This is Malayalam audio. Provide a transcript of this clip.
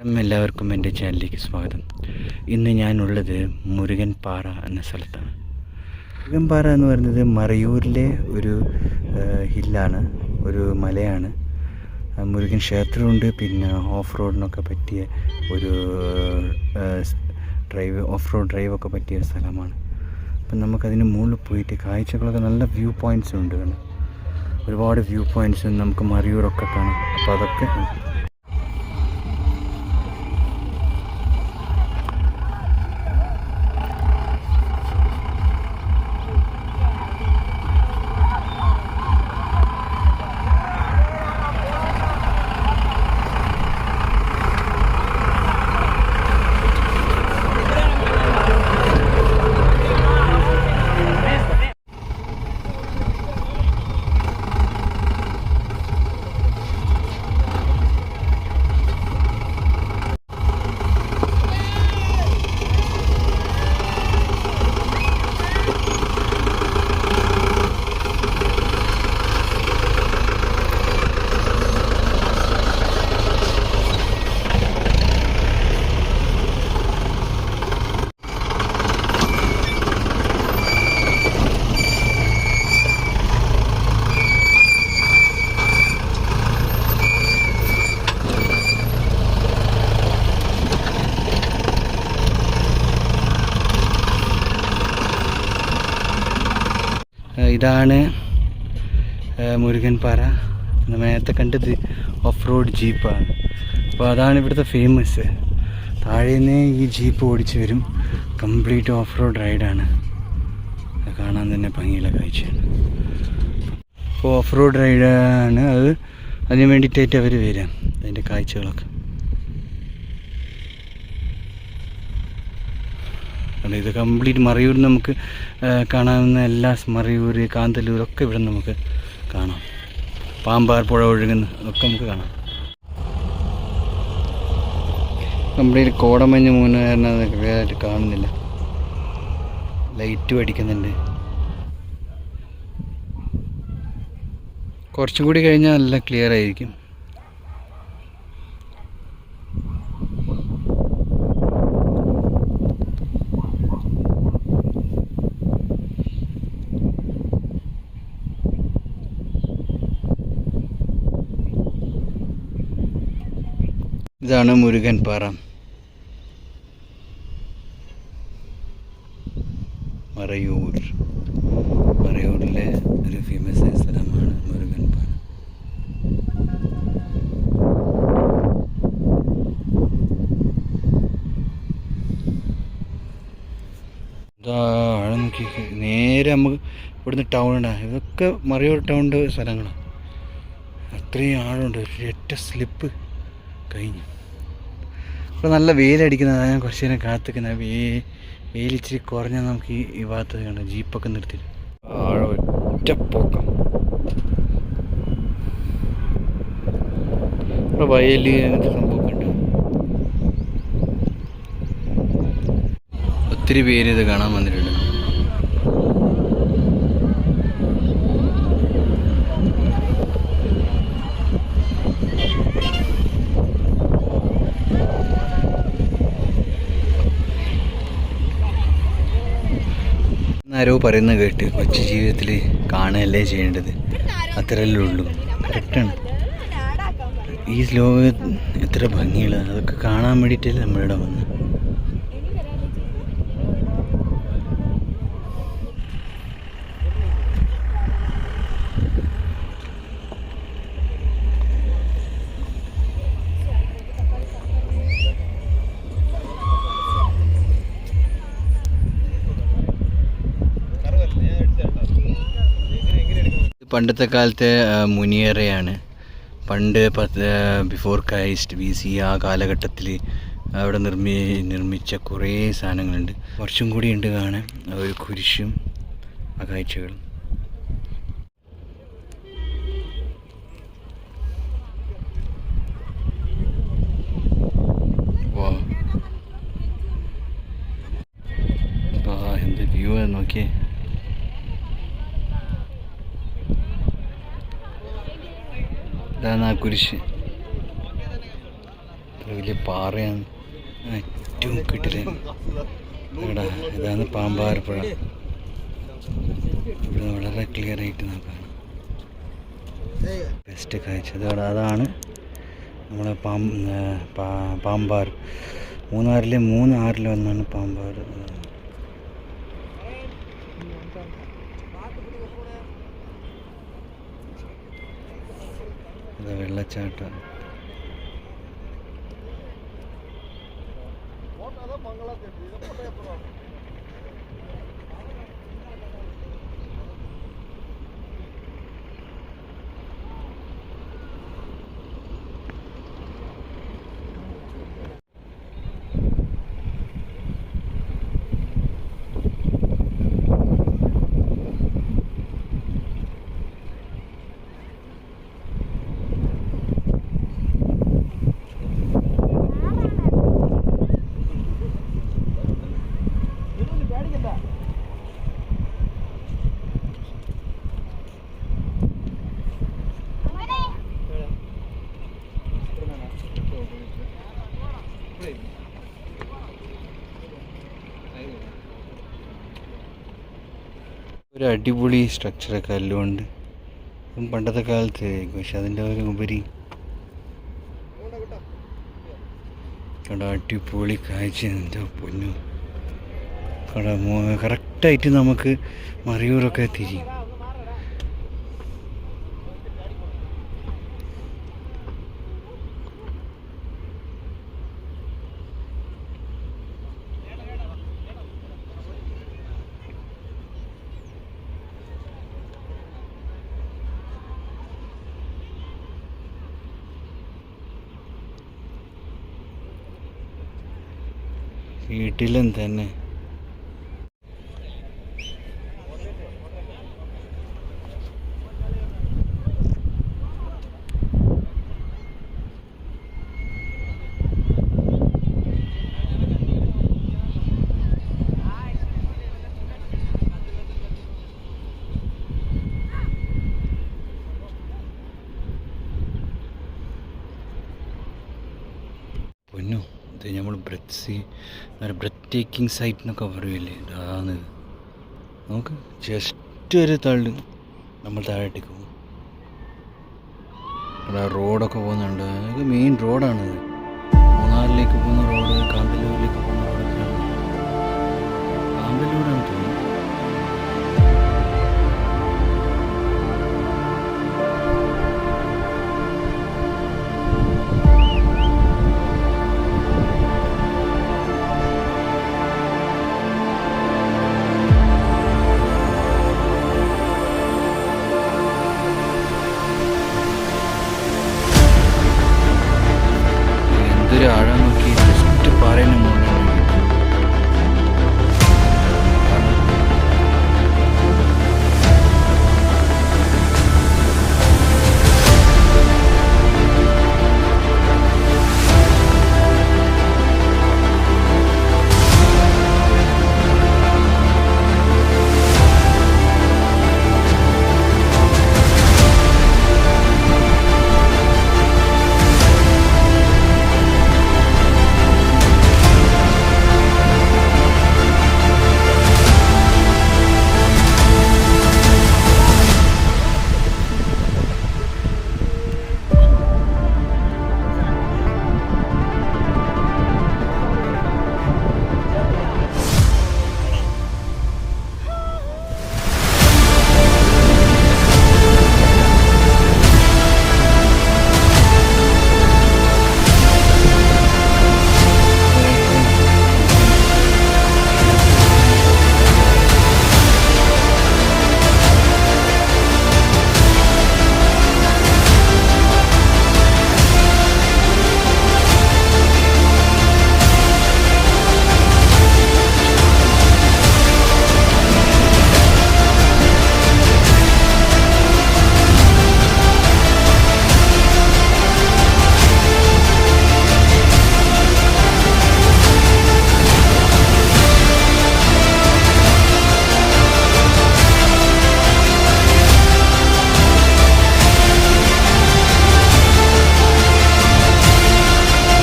എല്ലാവർക്കും എൻ്റെ ചാനലിലേക്ക് സ്വാഗതം. ഇന്ന് ഞാനുള്ളത് മുരുകൻ പാറ എന്ന സ്ഥലത്താണ്. മുരുകൻ പാറ എന്ന് പറയുന്നത് മറയൂരിലെ ഒരു ഹില്ലാണ്, ഒരു മലയാണ്. മുരുകൻ ക്ഷേത്രമുണ്ട്, പിന്നെ ഓഫ് റോഡിനൊക്കെ പറ്റിയ ഒരു ഓഫ് റോഡ് ഡ്രൈവൊക്കെ പറ്റിയ സ്ഥലമാണ്. അപ്പം നമുക്കതിന് മുകളിൽ പോയിട്ട് കാഴ്ചകളൊക്കെ നല്ല വ്യൂ പോയിൻറ്റ്സ് ഉണ്ട്. ഒരുപാട് വ്യൂ പോയിൻറ്റ്സ് നമുക്ക് മറയൂരൊക്കെ കാണാം. അപ്പോൾ അതൊക്കെ ഇതാണ് മുരുകൻ പാറ. നേരത്തെ കണ്ടത് ഓഫ് റോഡ് ജീപ്പാണ്. അപ്പോൾ അതാണ് ഇവിടുത്തെ ഫേമസ്. താഴേന്ന് ഈ ജീപ്പ് ഓടിച്ച് വരും. കംപ്ലീറ്റ് ഓഫ് റോഡ് റൈഡാണ്. കാണാൻ തന്നെ ഭംഗിയുള്ള കാഴ്ചയാണ്. അപ്പോൾ ഓഫ് റോഡ് റൈഡാണ് അത്. അതിന് വേണ്ടിയിട്ടായിട്ട് അവർ വരാം. അതിൻ്റെ കാഴ്ചകളൊക്കെ ഇത് കംപ്ലീറ്റ് മറയൂർ നമുക്ക് കാണാവുന്ന എല്ലാ മറയൂർ, കാന്തല്ലൂരൊക്കെ ഇവിടെ നമുക്ക് കാണാം. പാമ്പാർ പുഴ ഒഴുകുന്ന ഒക്കെ നമുക്ക് കാണാം. കംപ്ലീറ്റ് കോടമഞ്ഞ് മൂന്ന് കാരണം ക്ലിയറായിട്ട് കാണുന്നില്ല. ലൈറ്റും അടിക്കുന്നുണ്ട്. കുറച്ചും കൂടി കഴിഞ്ഞാൽ നല്ല ക്ലിയർ ആയിരിക്കും. ഇതാണ് മുരുകൻ പാറ. മറയൂരിലെ ഒരു ഫേമസ് ആയ സ്ഥലമാണ് മുരുകൻ പാറ. ആഴം നോക്കി നേരെ നമുക്ക് ഇവിടുന്ന് ടൗണാണ്. ഇതൊക്കെ മറയൂർ ടൗണിൻ്റെ സ്ഥലങ്ങളാണ്. അത്രയും ആഴമുണ്ട്. ഒരൊറ്റ സ്ലിപ്പ് കഴിഞ്ഞു. ഇപ്പോൾ നല്ല വെയിലടിക്കുന്നത്. ഞാൻ കുറച്ച് നേരം കാത്തിക്കുന്ന വെയിലിച്ചിരി കുറഞ്ഞാൽ നമുക്ക് ഈ ഭാഗത്ത് കാണാം. ജീപ്പൊക്കെ നിർത്തിയിട്ട് ഒറ്റപ്പോക്കം. ഇപ്പോൾ വയൽ അങ്ങനത്തെ സംഭവമൊക്കെ ഉണ്ട്. ഒത്തിരി പേര് ഇത് കാണാൻ വന്നിട്ടുണ്ട്. ആരോ പറയുന്നത് കേട്ട് കൊച്ചു ജീവിതത്തിൽ കാണുകയല്ലേ ചെയ്യേണ്ടത്, അത്രയല്ലേ ഉള്ളൂ. കറക്റ്റാണ്. ഈ ലോകം എത്ര ഭംഗിയുള്ള, അതൊക്കെ കാണാൻ വേണ്ടിയിട്ടല്ലേ നമ്മളിവിടെ വന്നത്. പണ്ടത്തെ കാലത്തെ മുനിയറയാണ്. പണ്ട് ബിഫോർ ക്രൈസ്റ്റ് BC ആ കാലഘട്ടത്തിൽ അവിടെ നിർമ്മിച്ച കുറേ സാധനങ്ങളുണ്ട്. കുറച്ചും കൂടി ഉണ്ട് കാണാൻ. ഒരു കുരിശും ആ കാഴ്ചകളും. എന്ത് വ്യൂ നോക്കിയേ. ഇതാണ് ആ കുരിശ്. വലിയ പാറയാണ് ഏറ്റവും കിട്ടില്ല. ഇവിടെ ഇതാണ് പാമ്പാർ പുഴ. ഇവിടെ വളരെ ക്ലിയർ ആയിട്ട് നോക്കാം. ബെസ്റ്റ് കാഴ്ച അതാണ് നമ്മളെ പാമ്പാർ. മൂന്നാറിലെ 3 ആറിൽ ഒന്നാണ് പാമ്പാർ. ഇത് വെള്ളച്ചാട്ടം. ഒരു അടിപൊളി സ്ട്രക്ചറൊക്കെ കല്ലുകൊണ്ട് പണ്ടത്തെ കാലത്ത്, പക്ഷെ അതിൻ്റെ ഒരു ഉപരി കട അടിപൊളി കാഴ്ച. എൻ്റെ പൊന്നു കട കറക്റ്റായിട്ട് നമുക്ക് മറയൂരൊക്കെ തിരിയും. വീട്ടിലും തന്നെ പൊന്നു. ഇത് നമ്മൾ ബ്രെത്ത് ടേക്കിംഗ് സൈറ്റ് എന്നൊക്കെ പറയില്ലേ, ഇതാണ്. നമുക്ക് ജസ്റ്റ് ഒരു തള്ളു നമ്മൾ താഴേക്ക് പോകും. അവിടെ റോഡൊക്കെ പോകുന്നുണ്ട്. അതൊക്കെ മെയിൻ റോഡാണിത്. മൂന്നാറിലേക്ക് പോകുന്ന റോഡ്, കാന്തല്ലൂരിലേക്ക് പോകുന്ന റോഡൊക്കെയാണ്. കാന്തല്ലൂരാണ് തോന്നുന്നു. ആഴം നോക്കി ജസ്റ്റ് പറയുന്ന